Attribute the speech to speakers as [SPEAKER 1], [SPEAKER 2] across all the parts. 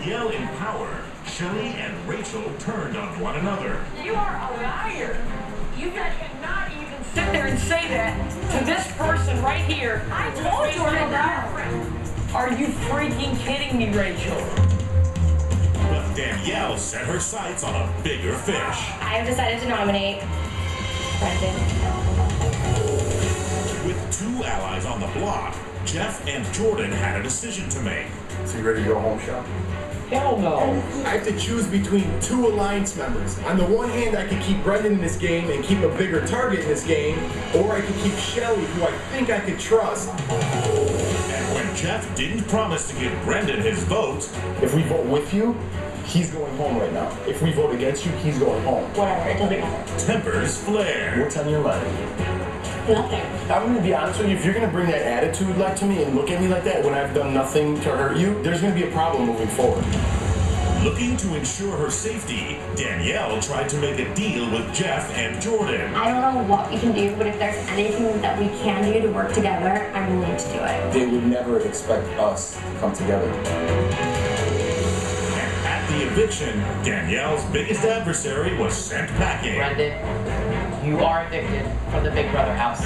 [SPEAKER 1] Danielle in power, Shelley and Rachel turned on one another.
[SPEAKER 2] You are a liar. You guys cannot even sit there and say that to this person right here. I told you I'm a liar. Are you freaking kidding me, Rachel?
[SPEAKER 1] But Danielle set her sights on a bigger fish.
[SPEAKER 3] I have decided to nominate Brendan.
[SPEAKER 1] With two allies on the block, Jeff and Jordan had a decision to make.
[SPEAKER 4] So you ready to go home, Shell?
[SPEAKER 2] Hell no.
[SPEAKER 4] I have to choose between two alliance members. On the one hand, I could keep Brendan in this game and keep a bigger target in this game, or I could keep Shelley, who I think I could trust.
[SPEAKER 1] And when Jeff didn't promise to give Brendan his vote,
[SPEAKER 4] If we vote with you, he's going home right now. If we vote against you, he's going home.
[SPEAKER 3] Whatever, it doesn't matter.
[SPEAKER 1] tempers flared.
[SPEAKER 4] What's on your mind?
[SPEAKER 3] Nothing.
[SPEAKER 4] I'm gonna be honest with you, if you're gonna bring that attitude like to me and look at me like that when I've done nothing to hurt you, there's gonna be a problem moving forward.
[SPEAKER 1] Looking to ensure her safety, Danielle tried to make a deal with Jeff and Jordan.
[SPEAKER 3] I don't know what we can do, but if there's anything that we can do to work together, I'm willing to do it.
[SPEAKER 4] They would never expect us to come together.
[SPEAKER 1] And at the eviction, Danielle's biggest adversary was sent packing.
[SPEAKER 5] Brendan, you are evicted from the Big Brother house.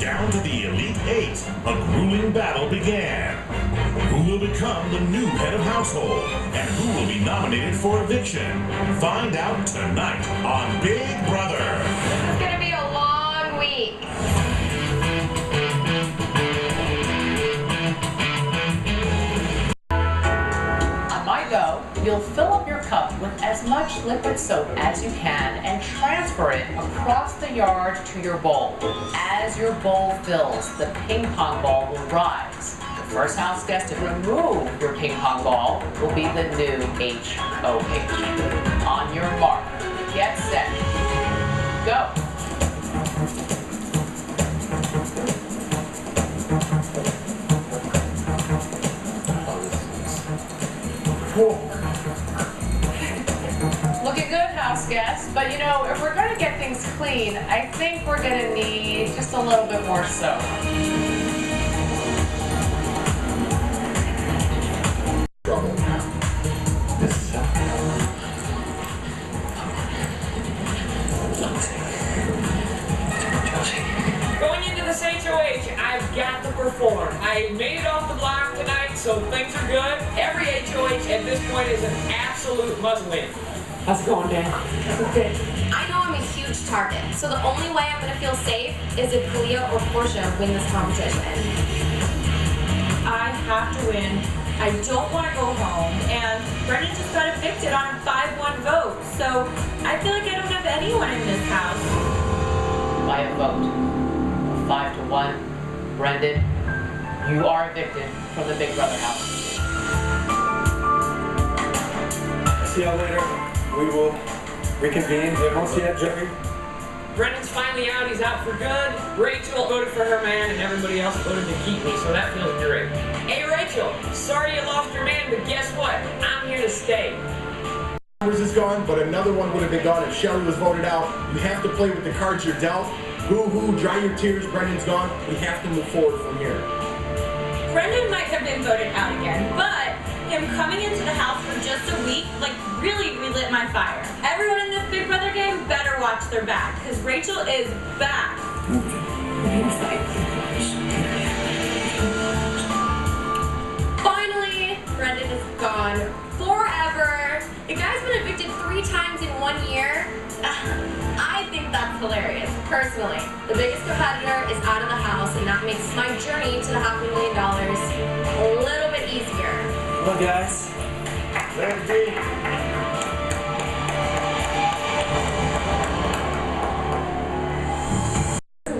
[SPEAKER 1] Down to the Elite Eight, a grueling battle began. Who will become the new head of household? And who will be nominated for eviction? Find out tonight on Big Brother.
[SPEAKER 3] This is gonna be a long week.
[SPEAKER 5] On my go, you'll fill up your cup with as much liquid soap as you can and transfer it across the yard to your bowl. As your bowl fills, the ping pong ball will rise. The first house guest to remove your ping pong ball will be the new HOH. On your mark, get set, go. Looking good, house guests, but you know, if we're gonna get things clean, I think we're gonna need just a little bit more soap.
[SPEAKER 2] Going into this HOH, I've got to perform. I made it off the block tonight, so things are good. Every HOH at this point is an absolute must-win. How's it going, Dan?
[SPEAKER 3] Okay. I know I'm a huge target, so the only way I'm gonna feel safe is if Kalia or Portia win this competition.
[SPEAKER 6] I have to win. I don't want to go home, and Brendan just got evicted on a 5-1 vote, so I feel like I don't have anyone in this house.
[SPEAKER 5] By a vote of 5-1, Brendan, you are evicted from the Big Brother house.
[SPEAKER 4] See y'all later. We will reconvene. Won't see you, Jerry.
[SPEAKER 2] Brendan's finally out, he's out for good. Rachel voted for her man and everybody else voted to keep me, so that feels great. Hey Rachel, sorry you lost your man, but guess what? I'm here to stay.
[SPEAKER 4] Numbers is gone, but another one would have been gone if Shelley was voted out. You have to play with the cards you're dealt. Boo-hoo, dry your tears, Brendan's gone. We have to move forward from here.
[SPEAKER 6] Brendan might have been voted out again, but him coming into the house for just a week, like, really relit my fire. Everyone in this Big Brother game better watch their back, because Rachel is back.
[SPEAKER 3] Finally, Brendan is gone forever. The guy's been evicted 3 times in 1 year. I think that's hilarious, personally. The biggest competitor is out of the house, and that makes my journey to the $500,000 a little bit easier.
[SPEAKER 4] Well, guys. Let's be.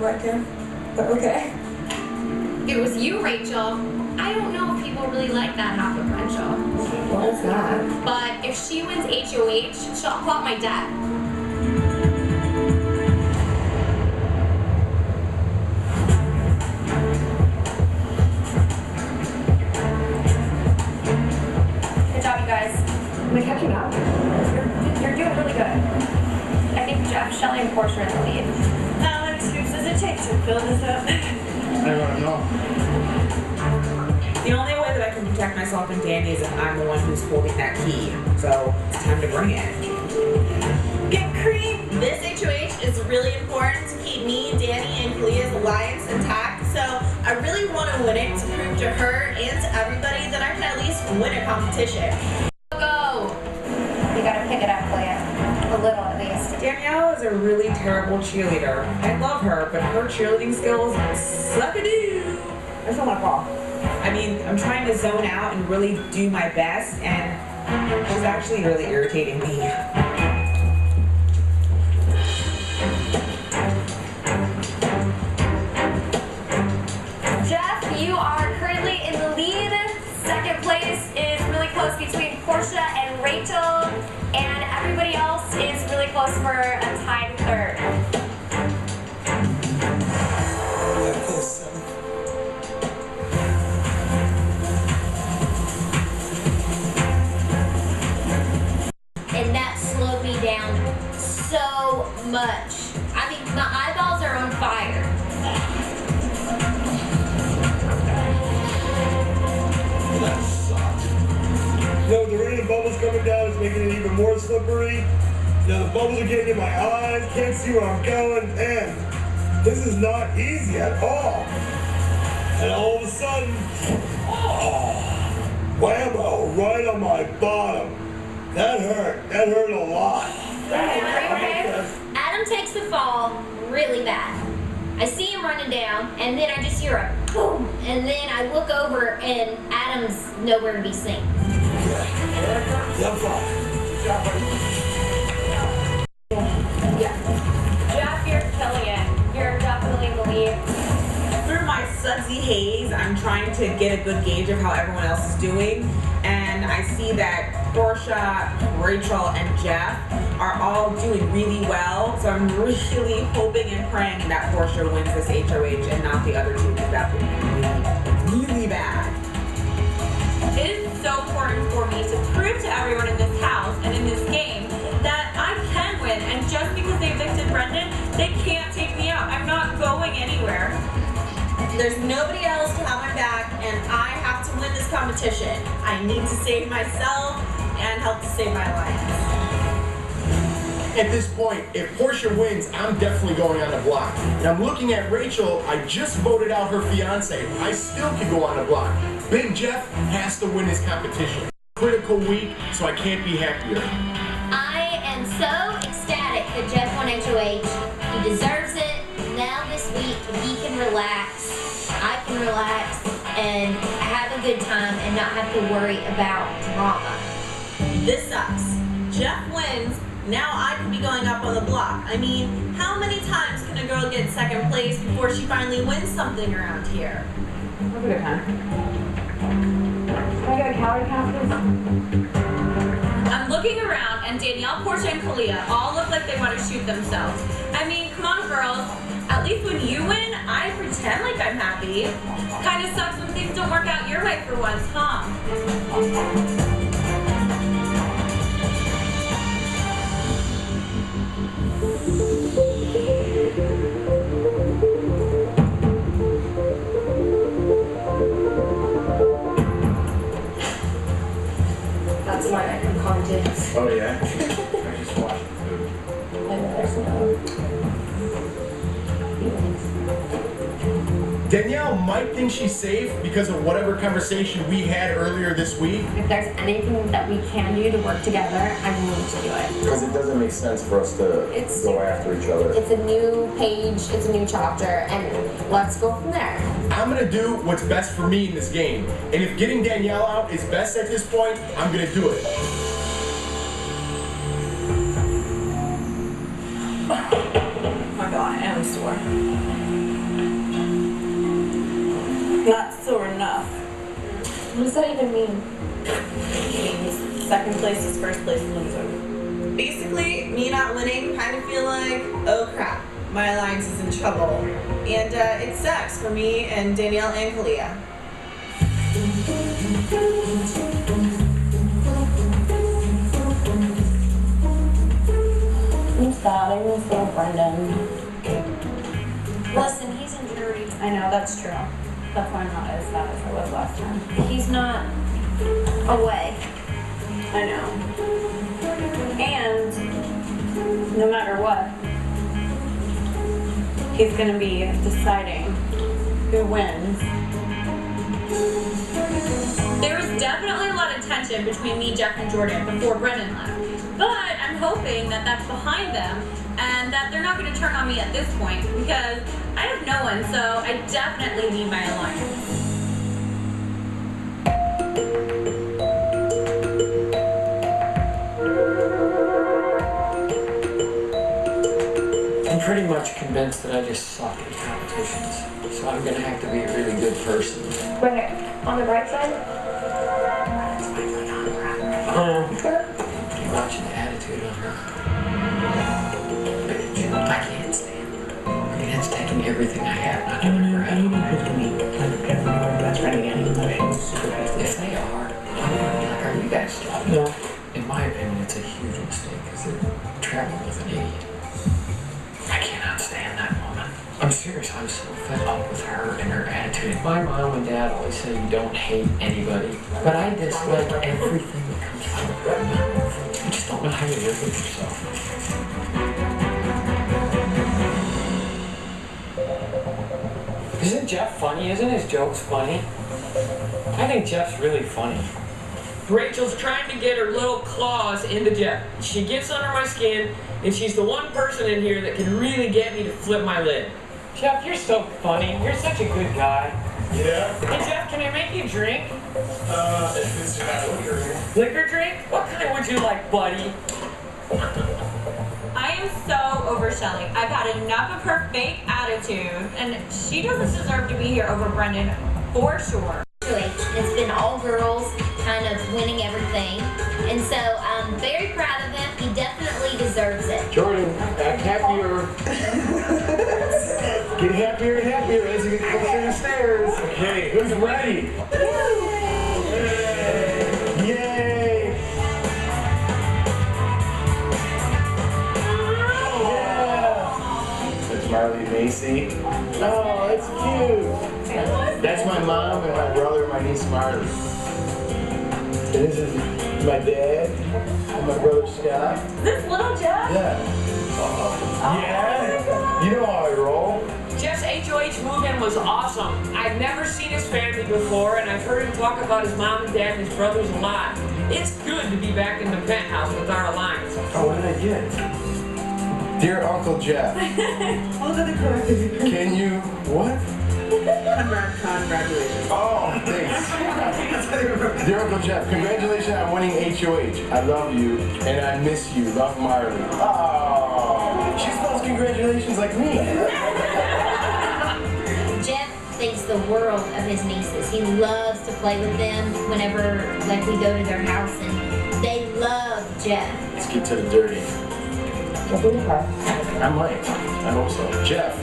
[SPEAKER 6] Like him, but okay.
[SPEAKER 3] It was you, Rachel. I don't know if people really like that half of Rachel.
[SPEAKER 6] What is that?
[SPEAKER 3] But if she wins HOH, she'll plot my death. Good job, you guys.
[SPEAKER 6] Am I catching up?
[SPEAKER 3] You're doing really good. I think Jeff, Shelley, and Portia are in the lead.
[SPEAKER 6] How many scoops does it take to fill this up?
[SPEAKER 4] I don't know.
[SPEAKER 6] The only way that I can
[SPEAKER 7] protect myself and Danny's if I'm the one who's holding that key. So it's time to bring it.
[SPEAKER 6] Get cream! This HOH is really important to keep me, Danny, and Kalia's alliance intact, so I really want to win it to prove to her and to everybody that I can at least win a competition.
[SPEAKER 3] Go!
[SPEAKER 8] You gotta pick it up, Kalia. A little at least.
[SPEAKER 7] Danielle is a really terrible cheerleader. I love her, but her cheerleading skills suck-a-doo. I just don't want to fall. I mean, I'm trying to zone out and really do my best, and she's actually really irritating me.
[SPEAKER 3] Jeff, you are currently in the lead. Second place is really close between Portia and Rachel, and everybody else is really close for a tied third.
[SPEAKER 9] And that slowed me down so much. I mean, my eyeballs are on fire.
[SPEAKER 10] That sucks. The rain of bubbles coming down is making it even more slippery. The bubbles are getting in my eyes, can't see where I'm going, and this is not easy at all. And all of a sudden, whammo, right on my bottom. That hurt a lot.
[SPEAKER 9] Adam takes the fall really bad. I see him running down, and then I just hear a boom, and then I look over, and Adam's nowhere to be seen.
[SPEAKER 10] Yeah,
[SPEAKER 3] Jeff, you're killing it. You're definitely in the lead.
[SPEAKER 7] Through my sudsy haze, I'm trying to get a good gauge of how everyone else is doing, and I see that Portia, Rachel, and Jeff are all doing really well, so I'm really hoping and praying that Portia wins this HOH and not the other two, because that would be really, really bad.
[SPEAKER 6] It is so important for me to prove to everyone in this house and in this game that I can win, and just because they evicted Brendan, they can't take me out. I'm not going anywhere. There's nobody else to have my back, and I have to win this competition. I need to save myself and help to save my life.
[SPEAKER 4] At this point, if Portia wins, I'm definitely going on the block. And I'm looking at Rachel. I just voted out her fiance. I still could go on the block. Big Jeff has to win this competition. Critical week, so I can't be happier.
[SPEAKER 9] I am so ecstatic that Jeff won HOH. He deserves it. Now this week, he can relax, I can relax, and have a good time and not have to worry about drama.
[SPEAKER 6] This sucks. Jeff wins. Now I could be going up on the block. I mean, how many times can a girl get second place before she finally wins something around here?
[SPEAKER 7] Have a good time.
[SPEAKER 3] Can I get a calorie count, please?
[SPEAKER 6] I'm looking around, and Danielle, Portia, and Kalia all look like they want to shoot themselves. I mean, come on, girls. At least when you win, I pretend like I'm happy. Kinda sucks when things don't work out your way for once, huh?
[SPEAKER 3] That's my confidence.
[SPEAKER 4] Oh yeah? I just watched the Danielle might think she's safe because of whatever conversation we had earlier this week.
[SPEAKER 3] If there's anything that we can do to work together, I'm willing to do it.
[SPEAKER 11] Because it doesn't make sense for us to go after each other.
[SPEAKER 3] It's a new page, it's a new chapter, and let's go from there.
[SPEAKER 4] I'm gonna do what's best for me in this game. And if getting Danielle out is best at this point, I'm gonna do it.
[SPEAKER 6] Oh my god, I am sore. Not sore enough.
[SPEAKER 3] What does that even mean?
[SPEAKER 6] Means second place is first place loser. Basically, me not winning kind of feel like, oh crap, my alliance is in trouble. And it sucks for me and Danielle and Kalia.
[SPEAKER 5] I'm sad. I really feel Brendan.
[SPEAKER 3] Listen, he's in jury.
[SPEAKER 5] I know, that's true.
[SPEAKER 6] That's why I'm not as sad as I was last time.
[SPEAKER 9] He's not away.
[SPEAKER 6] I know. And no matter what, he's gonna be deciding who wins. There was definitely a lot of tension between me, Jeff, and Jordan before Brendan left. But I'm hoping that that's behind them and that they're not going to turn on me at this point because I have no one, so I definitely need my alliance.
[SPEAKER 2] I'm pretty much convinced that I just suck at competitions. So I'm gonna have to be a really good person.
[SPEAKER 9] Wait, on the right side?
[SPEAKER 2] Too much an attitude on her. I can't stand her. I mean, it's taking everything I have not to make her happy. If they are, I'm gonna be like, are you guys slow? No. In my opinion, it's a huge mistake because they're traveling with an idiot. I cannot stand that woman. I'm serious, I'm so fed up with her and her attitude. My mom and dad always say you don't hate anybody, but I dislike everything that comes out of her mouth. I just don't know how you live with yourself. Isn't Jeff funny? Isn't his jokes funny? I think Jeff's really funny. Rachel's trying to get her little claws into Jeff. She gets under my skin, and she's the one person in here that can really get me to flip my lid. Jeff, you're so funny. You're such a good guy.
[SPEAKER 10] Yeah?
[SPEAKER 2] Hey, Jeff, can I make you a drink?
[SPEAKER 10] If it's not liquor.
[SPEAKER 2] Liquor drink? What kind would you like, buddy?
[SPEAKER 6] I am so over Shelly. I've had enough of her fake attitude, and she doesn't deserve to be here over Brendan, for sure.
[SPEAKER 9] It's been all girls kind of winning everything. And so I'm very proud of him. He definitely deserves it.
[SPEAKER 4] Jordan, act happier. Get happier and happier as you get closer to the stairs.
[SPEAKER 10] Okay, who's ready?
[SPEAKER 4] Yay! Yeah! That's Marley Macy. Oh, that's cute. That's my mom and my brother, my niece Marley. And this is my dad and my brother Scott.
[SPEAKER 6] This little Jeff?
[SPEAKER 4] Yeah. Yeah? You know how I roll.
[SPEAKER 2] Jeff's HOH move-in was awesome. I've never seen his family before, and I've heard him talk about his mom and dad and his brothers a lot. It's good to be back in the penthouse with our alliance.
[SPEAKER 4] Oh, what did I get? Dear Uncle Jeff. Can you, what?
[SPEAKER 7] Congratulations.
[SPEAKER 4] Oh, thanks. Dear Uncle Jeff, congratulations on winning HOH. I love you, and I miss you. Love, Marley. Oh, she spells congratulations like me.
[SPEAKER 9] Jeff thinks the world of his nieces. He loves to play with them whenever, like, we go to their house, and they love Jeff.
[SPEAKER 4] Let's get to the dirty. I might. I hope so. Jeff,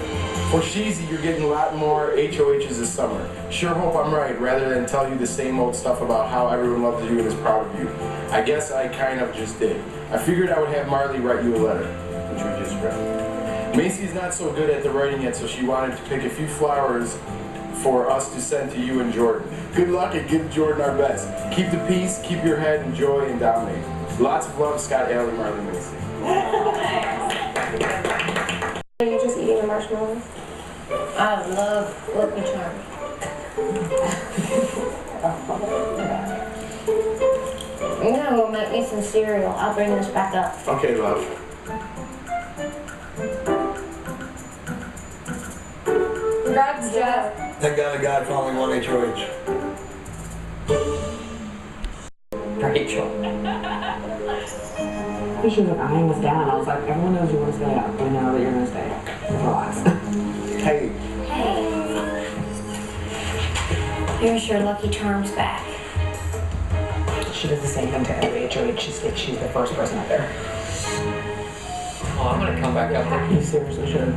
[SPEAKER 4] for Sheezy, you're getting a lot more HOHs this summer. Sure hope I'm right, rather than tell you the same old stuff about how everyone loves you and is proud of you. I guess I kind of just did. I figured I would have Marley write you a letter, which we just read. Macy's not so good at the writing yet, so she wanted to pick a few flowers for us to send to you and Jordan. Good luck and give Jordan our best. Keep the peace, keep your head, enjoy, and dominate. Lots of love, Scott, Allie, Marley, Macy.
[SPEAKER 3] Are you just eating the marshmallows?
[SPEAKER 9] I love Lucky Charms. You know, we'll make me some cereal. I'll bring this back up.
[SPEAKER 4] Okay, love.
[SPEAKER 3] Congrats, Jeff.
[SPEAKER 10] Thank God I got following one HOH.
[SPEAKER 2] Rachel.
[SPEAKER 7] She was like eyeing us down. I was like, everyone knows you want to stay up. We know that you're going to stay. Relax.
[SPEAKER 4] Hey.
[SPEAKER 9] Hey. Here's your Lucky Charms back.
[SPEAKER 7] She does the same thing to every HOH. She's the first person up there.
[SPEAKER 2] Oh, I'm gonna come back up there.
[SPEAKER 7] You seriously should.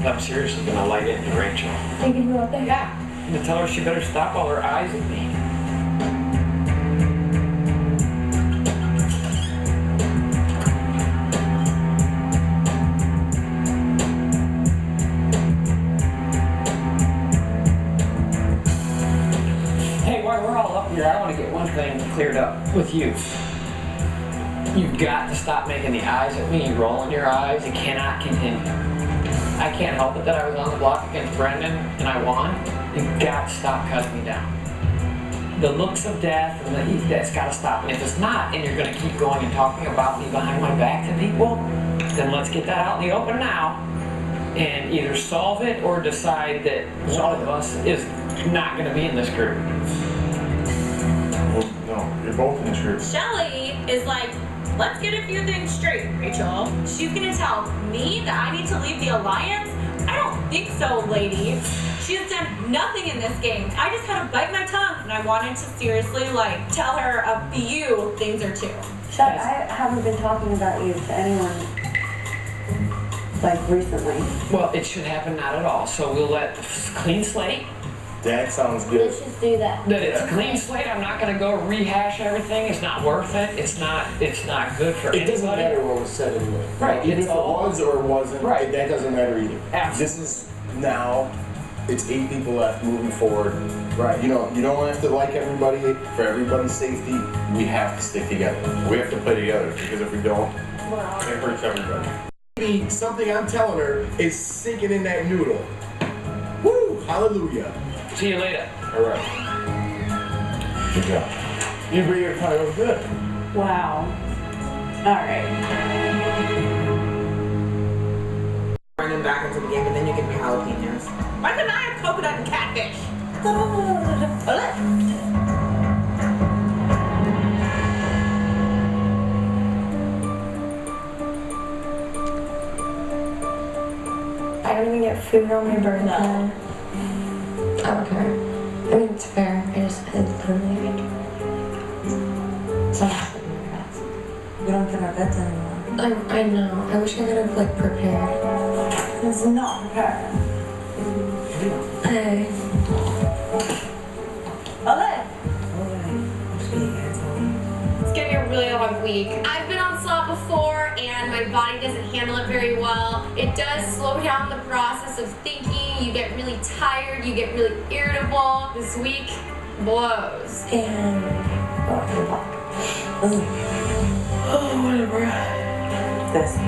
[SPEAKER 2] I'm seriously gonna light into Rachel.
[SPEAKER 3] Taking you up there?
[SPEAKER 2] Yeah. I'm gonna tell her she better stop all her eyes at me. while we're all up here, I want to get one thing cleared up with you. You've got to stop making the eyes at me, rolling your eyes. It cannot continue. I can't help it that I was on the block against Brendan and I won. You've got to stop cutting me down. The looks of death, and that's got to stop. And if it's not, and you're going to keep going and talking about me behind my back to people, then let's get that out in the open now and either solve it or decide that one of us is not going to be in this group.
[SPEAKER 11] Well, no, you're both in this group.
[SPEAKER 6] Shelly is like, let's get a few things straight, Rachel. She's gonna tell me that I need to leave the Alliance? I don't think so, lady. She has done nothing in this game. I just had to bite my tongue, and I wanted to seriously, like, tell her a few things or two.
[SPEAKER 12] Shut, I haven't been talking about you to anyone, like, recently.
[SPEAKER 2] Well, it should happen not at all. So we'll let clean slate.
[SPEAKER 11] That sounds good.
[SPEAKER 9] Let's just do that.
[SPEAKER 2] That it's a clean slate. I'm not going to go rehash everything. It's not worth it. It's not good for anybody.
[SPEAKER 4] It doesn't matter what was said anyway.
[SPEAKER 2] Right.
[SPEAKER 4] Even if it was or wasn't,
[SPEAKER 2] right.
[SPEAKER 4] That doesn't matter either.
[SPEAKER 2] Absolutely.
[SPEAKER 4] This is now, it's 8 people left moving forward.
[SPEAKER 11] Right.
[SPEAKER 4] You know, you don't have to like everybody. For everybody's safety, we have to stick together.
[SPEAKER 11] We have to play together because if we don't, it hurts everybody.
[SPEAKER 4] Maybe something I'm telling her is sinking in that noodle. Woo! Hallelujah.
[SPEAKER 2] See you later.
[SPEAKER 11] All right. Good job. You agree your time was good.
[SPEAKER 12] Wow. Alright.
[SPEAKER 7] Bring back into the game, and then you give me jalapenos. Why couldn't I have coconut and catfish?
[SPEAKER 8] I don't even get food on my birthday.
[SPEAKER 6] No.
[SPEAKER 8] I don't care. I mean, it's fair. It's literally so
[SPEAKER 12] We don't get our beds anymore.
[SPEAKER 8] I know. I wish I could have, like, prepared.
[SPEAKER 12] It's not prepared.
[SPEAKER 8] Hey.
[SPEAKER 12] Ole!
[SPEAKER 3] It's gonna be a really long week. I've been on slop before and my body doesn't handle it very well. It does slow down the process of thinking. You get really tired, you get really irritable. This week blows.
[SPEAKER 8] And
[SPEAKER 3] Oh, whatever.
[SPEAKER 12] This.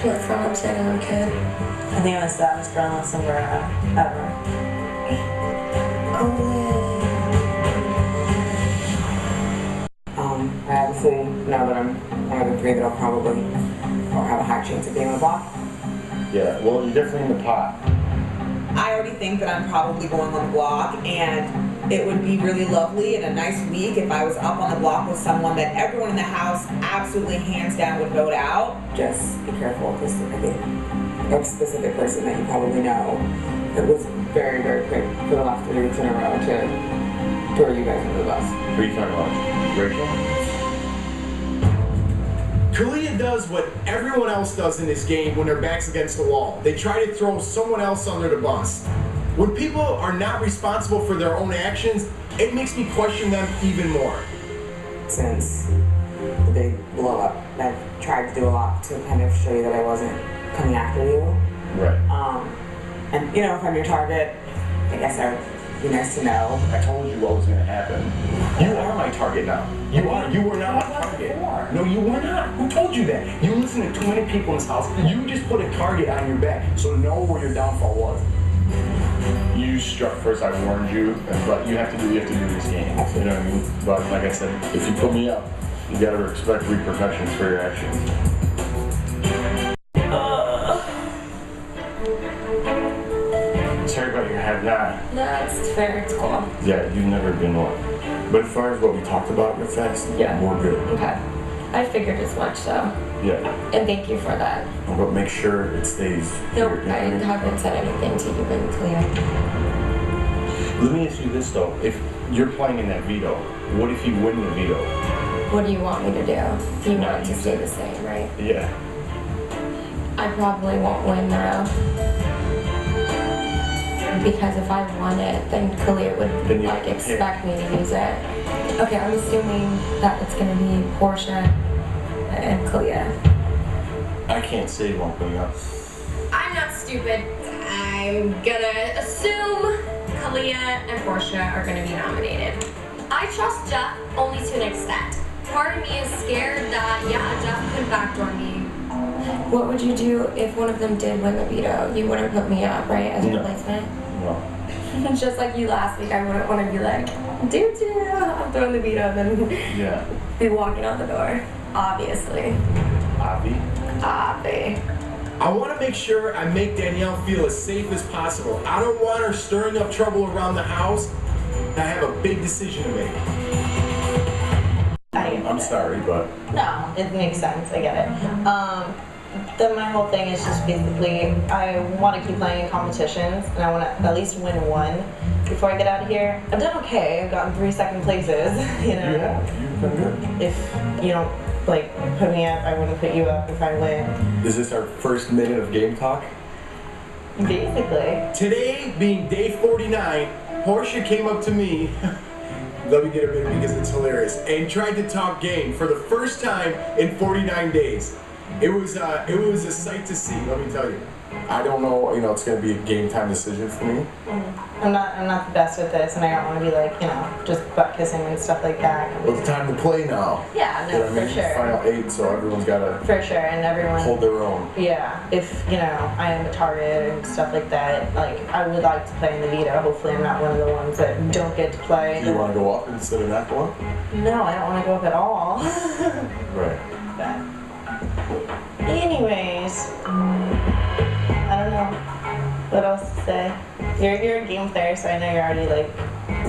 [SPEAKER 8] went from upside down kid.
[SPEAKER 12] I think I'm the saddest girl in the summer ever.
[SPEAKER 7] Obviously, now that I'm one of the 3 that'll probably or have a high chance of being on the block.
[SPEAKER 11] Yeah, well, you're definitely in the pot.
[SPEAKER 7] I already think that I'm probably going on the block, and it would be really lovely and a nice week if I was up on the block with someone that everyone in the house absolutely hands down would vote out. Just be careful, because I think a specific person that you probably know that was very, very quick for the last 3 weeks in a row to throw you guys under the bus.
[SPEAKER 11] Who are you talking about? Rachel?
[SPEAKER 4] Kalia does what everyone else does in this game when their back's against the wall. They try to throw someone else under the bus. When people are not responsible for their own actions, it makes me question them even more.
[SPEAKER 7] Since the big blow up, I've tried to do a lot to kind of show you that I wasn't coming after you.
[SPEAKER 11] Right.
[SPEAKER 7] And you know, if I'm your target, I guess I would be nice to know.
[SPEAKER 11] I told you what was going to happen. You are my target now. You are. You were not my target. No, you were not. Who told you that? You listen to too many people in this house. You just put a target on your back, so know where your downfall was. You struck first. I warned you, but you have to do this game. You know what I mean? But like I said, if you put me up, you got to expect repercussions for your actions. Sorry about your head, nah.
[SPEAKER 8] No, it's fair. It's cool.
[SPEAKER 11] Yeah, you've never been one. But as far as what we talked about real fast,
[SPEAKER 8] Yeah.
[SPEAKER 11] we're good.
[SPEAKER 8] Okay. I figured as much, so.
[SPEAKER 11] Yeah.
[SPEAKER 8] And thank you for that.
[SPEAKER 11] But make sure it stays
[SPEAKER 8] Nope,
[SPEAKER 11] here, you know
[SPEAKER 8] I
[SPEAKER 11] what I mean?
[SPEAKER 8] haven't said anything to you, been clear.
[SPEAKER 11] Let me ask you this though. If you're playing in that veto, what if you win the veto?
[SPEAKER 8] What do you want me to do? You
[SPEAKER 11] No,
[SPEAKER 8] want it
[SPEAKER 11] you
[SPEAKER 8] to stay
[SPEAKER 11] said-
[SPEAKER 8] the same, right?
[SPEAKER 11] Yeah.
[SPEAKER 8] I probably won't win though. Because if I won it, then Kalia would
[SPEAKER 11] Then you
[SPEAKER 8] like
[SPEAKER 11] have to pick.
[SPEAKER 8] expect me to use it. Okay, I'm assuming that it's gonna be Portia and Kalia.
[SPEAKER 11] I can't say one thing up.
[SPEAKER 3] I'm not stupid. I I'm gonna assume Kalia and Portia are gonna be nominated. I trust Jeff only to an extent. Part of me is scared that, yeah, Jeff could backdoor me.
[SPEAKER 8] What would you do if one of them did win the veto? You wouldn't put me up, right, as a replacement?
[SPEAKER 11] No.
[SPEAKER 8] Just like you last week, I wouldn't want to be like, I'm throwing the veto and then be walking out the door. Obviously.
[SPEAKER 11] Avi?
[SPEAKER 4] I want to make sure I make Danielle feel as safe as possible. I don't want her stirring up trouble around the house. I have a big decision to make.
[SPEAKER 11] I'm sorry, but...
[SPEAKER 13] No, it makes sense. I get it. My whole thing is just basically I want to keep playing in competitions and I want to at least win one before I get out of here. I've done okay. I've gotten 3 second places, you know.
[SPEAKER 11] Yeah, you've done good.
[SPEAKER 13] If you don't like put me up, I wouldn't put you up if I win.
[SPEAKER 11] Is this our first minute of game talk?
[SPEAKER 13] Basically.
[SPEAKER 4] Today being day 49, Portia came up to me. Let me get a bit because it's hilarious. And tried to talk game for the first time in 49 days. It was a sight to see, let me tell you.
[SPEAKER 11] I don't know, it's going to be a game time decision for me.
[SPEAKER 13] I'm not the best with this, and I don't want to be like, just butt kissing and stuff like that.
[SPEAKER 11] Well, it's time to play now.
[SPEAKER 13] Yeah, no, for sure.
[SPEAKER 11] Final 8, so everyone's got to
[SPEAKER 13] for sure, and everyone
[SPEAKER 11] hold their own.
[SPEAKER 13] Yeah, if I am a target and stuff like that, like I would like to play in the veto. Hopefully, I'm not one of the ones that don't get to play.
[SPEAKER 11] Do you want to go up instead of not go up?
[SPEAKER 13] No, I don't want to go up at all.
[SPEAKER 11] Right.
[SPEAKER 13] But anyways, I don't know what else to say. You're a game player, so I know you're already like.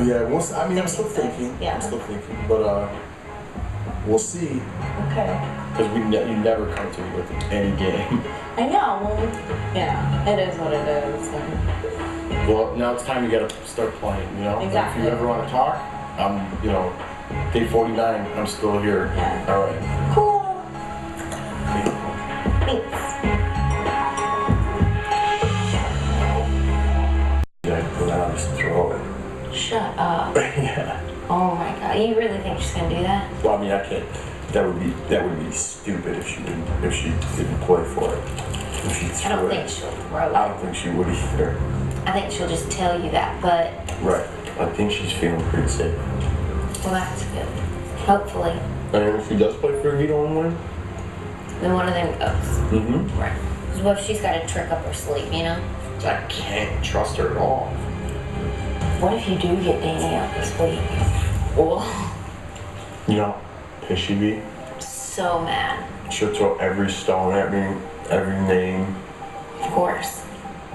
[SPEAKER 11] Yeah, I'm still thinking.
[SPEAKER 13] Yeah.
[SPEAKER 11] I'm still thinking, but we'll see.
[SPEAKER 13] Okay.
[SPEAKER 11] Because you never come to me with any game.
[SPEAKER 13] I know. Well, yeah, it is what it is. And
[SPEAKER 11] Well, now it's time you got to start playing.
[SPEAKER 13] Exactly.
[SPEAKER 11] If you ever want to talk, day 49. I'm still here.
[SPEAKER 13] Yeah.
[SPEAKER 11] All right.
[SPEAKER 13] Cool. Thanks.
[SPEAKER 11] Yeah, go down, just throw it.
[SPEAKER 9] Shut up.
[SPEAKER 11] Yeah.
[SPEAKER 9] Oh my god. You really think she's gonna do that?
[SPEAKER 11] Well, I mean, I can't. That would be stupid if she didn't play for it. If she
[SPEAKER 9] I don't
[SPEAKER 11] threw
[SPEAKER 9] think
[SPEAKER 11] it.
[SPEAKER 9] she'll throw it.
[SPEAKER 11] I don't think she would either.
[SPEAKER 9] I think she'll just tell you that, but
[SPEAKER 11] Right. I think she's feeling pretty safe.
[SPEAKER 9] well, that's good. Hopefully.
[SPEAKER 11] And if she does play for a veto and win.
[SPEAKER 9] Then one of them goes.
[SPEAKER 11] Mm-hmm.
[SPEAKER 9] Right. Because what if she's got a trick up her sleeve,
[SPEAKER 11] I can't trust her at all.
[SPEAKER 9] What if you do get Danny out this week? Oh,
[SPEAKER 11] Pissed she'd be.
[SPEAKER 9] so mad.
[SPEAKER 11] She'll throw every stone at me, every name.
[SPEAKER 9] Of course.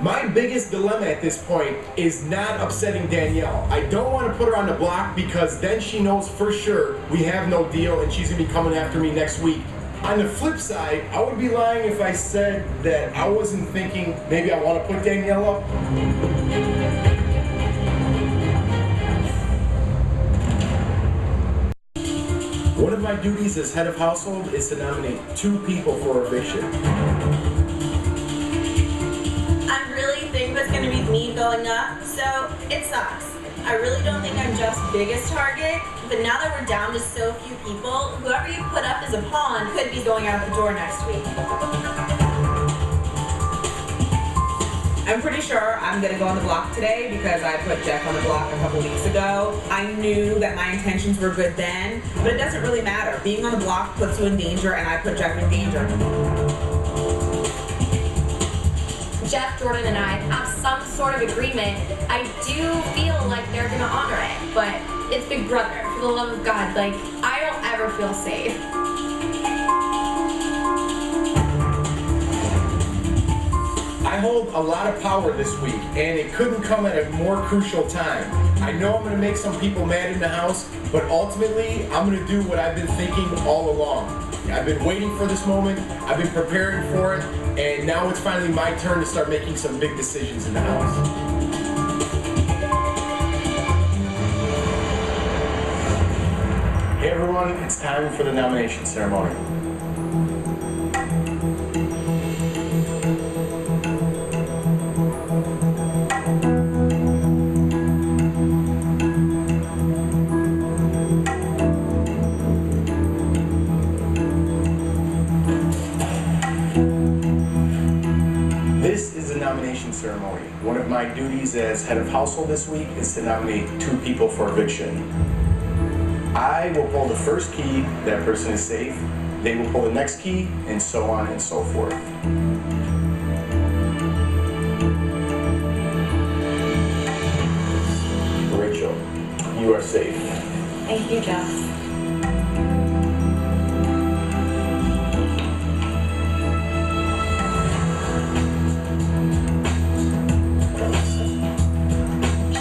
[SPEAKER 4] My biggest dilemma at this point is not upsetting Danielle. I don't want to put her on the block because then she knows for sure we have no deal and she's going to be coming after me next week. On the flip side, I would be lying if I said that I wasn't thinking maybe I want to put Danielle up. One of my duties as head of household is to nominate 2 people for eviction.
[SPEAKER 6] I really think that's gonna be me going up, so it sucks. I really don't think I'm Jeff's biggest target, but now that we're down to so few people, whoever you put up as a pawn could be going out the door next week.
[SPEAKER 7] I'm pretty sure I'm gonna go on the block today because I put Jeff on the block a couple weeks ago. I knew that my intentions were good then, but it doesn't really matter. Being on the block puts you in danger, and I put Jeff in danger.
[SPEAKER 3] Jeff, Jordan, and I have some sort of agreement. I do feel like they're gonna honor it, but it's Big Brother. For the love of God, I don't ever feel safe.
[SPEAKER 4] I hold a lot of power this week, and it couldn't come at a more crucial time. I know I'm going to make some people mad in the house, but ultimately, I'm going to do what I've been thinking all along. I've been waiting for this moment, I've been preparing for it, and now it's finally my turn to start making some big decisions in the house.
[SPEAKER 11] Hey everyone, it's time for the nomination ceremony. This is the nomination ceremony. One duties as head of household this week is to nominate 2 people for eviction. I will pull the first key, that person is safe. They will pull the next key, and so on and so forth. Rachel, you are safe.
[SPEAKER 13] Thank you, Jeff.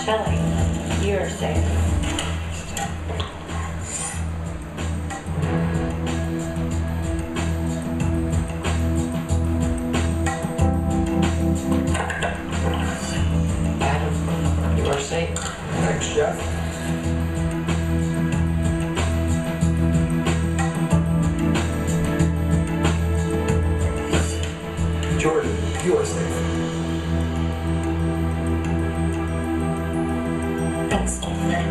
[SPEAKER 13] Shelley, you are safe.
[SPEAKER 2] Adam, you are safe.
[SPEAKER 4] Thanks, Jeff. Jordan, you are safe.
[SPEAKER 8] Thanks, Stephen.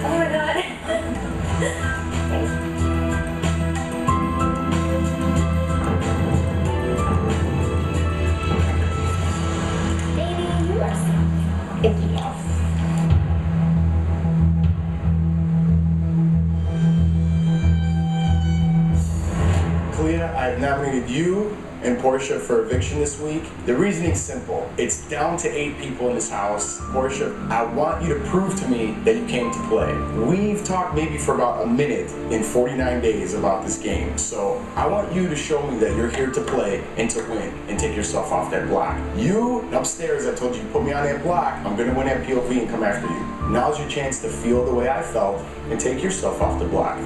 [SPEAKER 8] Oh my god. Baby, you are safe. Thank you, Jeff.
[SPEAKER 11] Kalia, I've nominated you and Portia for eviction this week. The reasoning's simple. It's down to 8 people in this house. Portia, I want you to prove to me that you came to play. We've talked maybe for about a minute in 49 days about this game. So I want you to show me that you're here to play and to win and take yourself off that block. You, upstairs, I told you, put me on that block. I'm gonna win that POV and come after you. Now's your chance to feel the way I felt and take yourself off the block.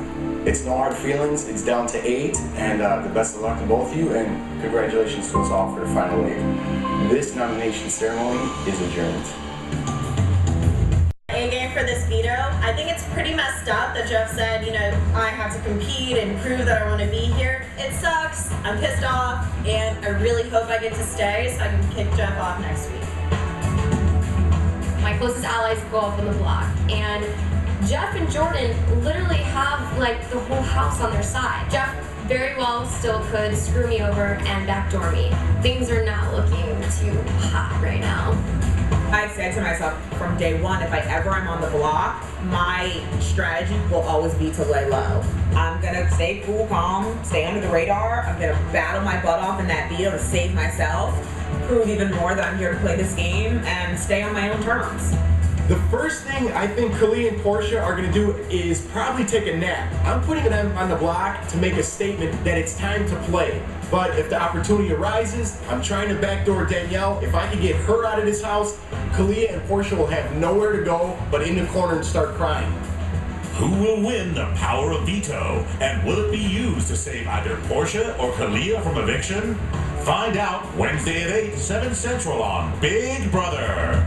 [SPEAKER 11] It's no hard feelings. It's down to 8, and the best of luck to both of you, and congratulations to us all for the final 8. This nomination ceremony is adjourned.
[SPEAKER 7] A game for this veto. I think it's pretty messed up that Jeff said, you know, I have to compete and prove that I want to be here. It sucks. I'm pissed off, and I really hope I get to stay so I can kick Jeff off next week.
[SPEAKER 3] My closest allies go up on the block, and Jeff and Jordan literally have like the whole house on their side. Jeff very well still could screw me over and backdoor me. Things are not looking too hot right now.
[SPEAKER 7] I said to myself from day one, if I ever am on the block, my strategy will always be to lay low. I'm gonna stay cool, calm, stay under the radar. I'm gonna battle my butt off in that veto to save myself, prove even more that I'm here to play this game, and stay on my own terms.
[SPEAKER 4] The first thing I think Kalia and Portia are going to do is probably take a nap. I'm putting them on the block to make a statement that it's time to play. But if the opportunity arises, I'm trying to backdoor Danielle. If I can get her out of this house, Kalia and Portia will have nowhere to go but in the corner and start crying.
[SPEAKER 1] Who will win the power of veto, and will it be used to save either Portia or Kalia from eviction? Find out Wednesday at 8, 7 Central on Big Brother.